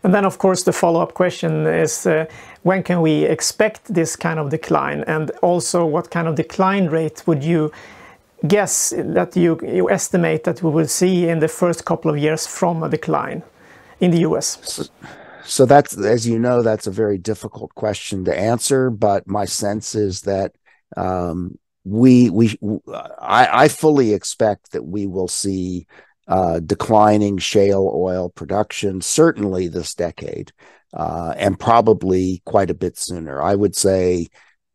And then, of course, the follow-up question is when can we expect this kind of decline? And also, what kind of decline rate would you guess that you estimate that we will see in the first couple of years from a decline in the US? So that's, as you know, that's a very difficult question to answer, but my sense is that I fully expect that we will see declining shale oil production, certainly this decade, and probably quite a bit sooner. I would say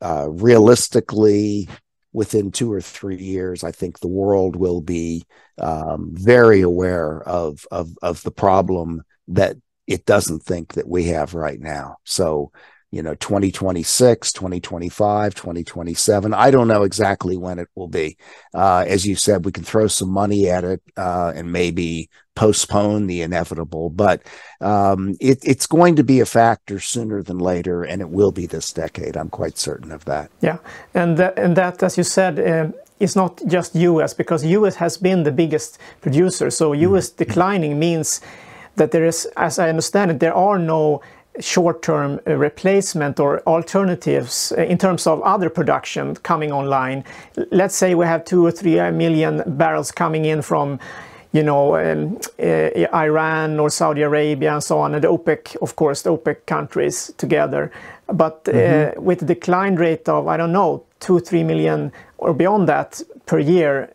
realistically, within 2 or 3 years, I think the world will be very aware of the problem that it doesn't think that we have right now. So, 2026, 2025, 2027. I don't know exactly when it will be. As you said, we can throw some money at it and maybe postpone the inevitable, but it's going to be a factor sooner than later, and it will be this decade. I'm quite certain of that. Yeah, and that, as you said, is not just US, because US has been the biggest producer. So US declining means that there is, as I understand it, there are no short-term replacement or alternatives in terms of other production coming online. Let's say we have 2 or 3 million barrels coming in from, Iran or Saudi Arabia and so on, and the OPEC, of course, the OPEC countries together. But with a decline rate of, I don't know, 2-3 million or beyond that per year,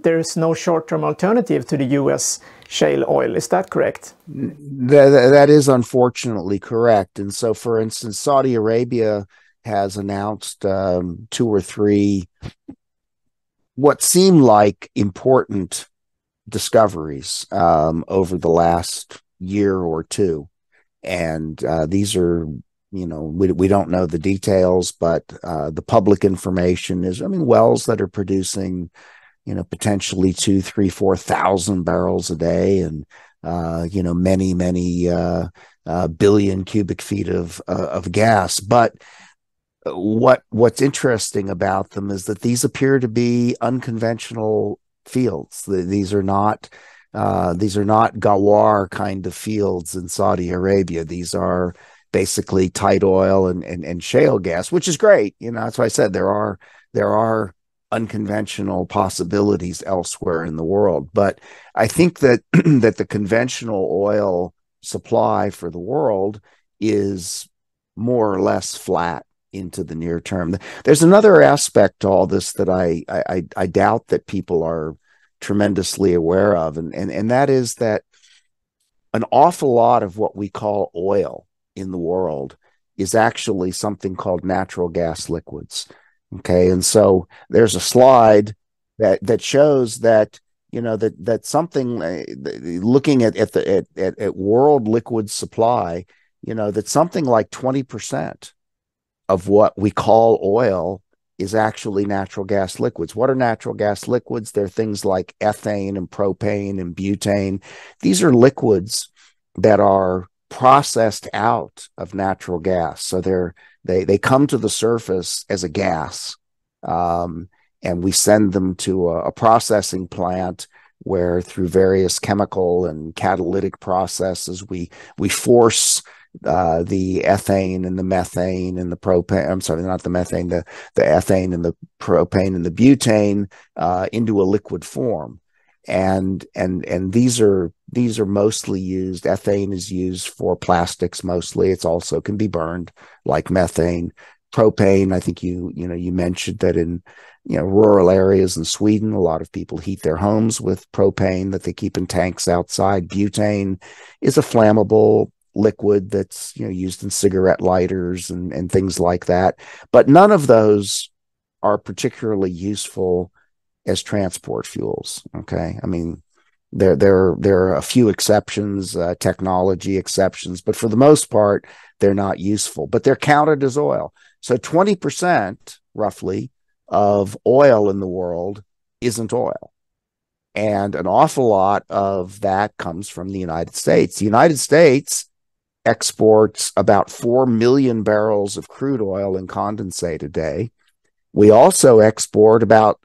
there is no short-term alternative to the US shale oil. Is that correct? That is unfortunately correct. And so, for instance, Saudi Arabia has announced 2 or 3 what seem like important discoveries over the last year or two. And these are, we don't know the details, but the public information is, wells that are producing potentially 2, 3, 4,000 barrels a day, and many billion cubic feet of gas. But what's interesting about them is that these appear to be unconventional fields. These are not Gawar kind of fields in Saudi Arabia. These are basically tight oil and shale gas, which is great. That's why I said there are unconventional possibilities elsewhere in the world. But I think that that the conventional oil supply for the world is more or less flat into the near term. There's another aspect to all this that I doubt that people are tremendously aware of, and that is that an awful lot of what we call oil in the world is actually something called natural gas liquids. Okay, and so there's a slide that shows that that something looking at world liquid supply, that something like 20% of what we call oil is actually natural gas liquids. What are natural gas liquids? They're things like ethane and propane and butane. These are liquids that are processed out of natural gas. So they come to the surface as a gas, and we send them to a processing plant where, through various chemical and catalytic processes, we force the ethane and the methane and the propane. I'm sorry, not the methane, the ethane and the propane and the butane into a liquid form. And these are mostly used. Ethane is used for plastics mostly. It's also can be burned like methane. Propane, I think you mentioned that in rural areas in Sweden, a lot of people heat their homes with propane that they keep in tanks outside. Butane is a flammable liquid that's used in cigarette lighters and things like that. But none of those are particularly useful as transport fuels. Okay, there are a few exceptions, technology exceptions, but for the most part, they're not useful. But they're counted as oil. So 20% roughly of oil in the world isn't oil. And an awful lot of that comes from the United States. The United States exports about 4 million barrels of crude oil and condensate a day. We also export about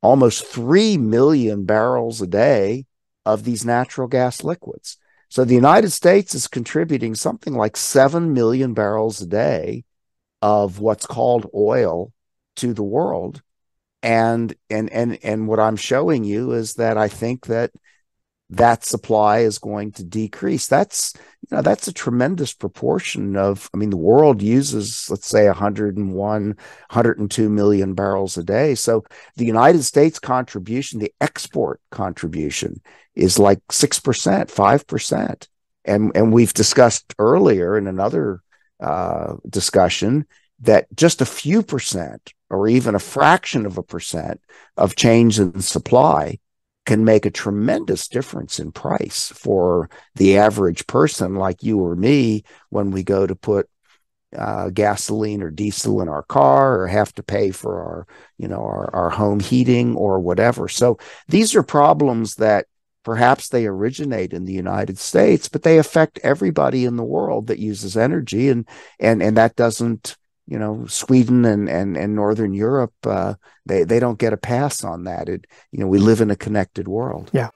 almost 3 million barrels a day of these natural gas liquids. So the United States is contributing something like 7 million barrels a day of what's called oil to the world. And what I'm showing you is that I think that supply is going to decrease. That's a tremendous proportion of, I mean, the world uses, let's say, 101, 102 million barrels a day. So the United States contribution, the export contribution, is like 6%, 5%. And we've discussed earlier in another discussion that just a few percent or even a fraction of a percent of change in supply can make a tremendous difference in price for the average person like you or me when we go to put gasoline or diesel in our car or have to pay for our home heating or whatever. So these are problems that perhaps they originate in the United States, but they affect everybody in the world that uses energy, and that doesn't, Sweden and Northern Europe, they don't get a pass on that. We live in a connected world. Yeah.